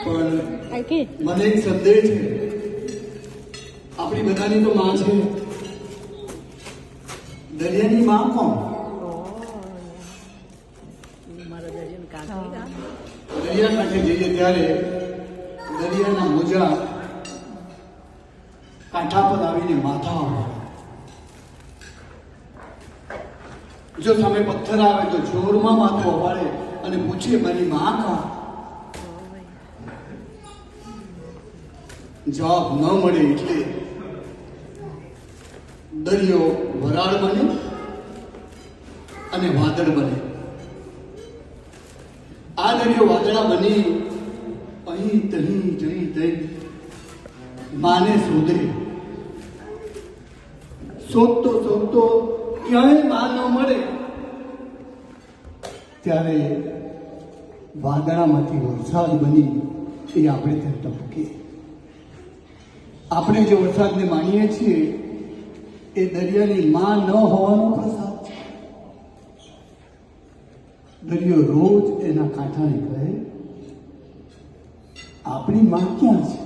પણ મને એક સંદેહ છે. આપણી બધાની તો માં છે, દરિયાની માં કોણ? દરિયા કાંઠે જઈએ ત્યારે દરિયાના મોજા કાંઠા પર આવીને માથા આવે. જો સામે પથ્થર આવે તો જોરમાં માથું અવાડે અને પૂછે મારી માં કા? જવાબ ન મળે એટલે દરિયો વરાળ બને અને વાદળ બને. આ દરિયો વાદળા બની અહીં તહીં જઈ તઈ માને શોધે. શોધતો શોધતો ક્યાંય માં ન મળે ત્યારે વાદળામાંથી વરસાદ બની એ આપણે ત્યાં ટપકીએ. આપણે જે વરસાદને માનીએ છીએ એ દરિયાની માં ન હોવાનો પ્રસાદ છે. દરિયો રોજ એના કાંઠાને કહે આપણી માં ક્યાં છે?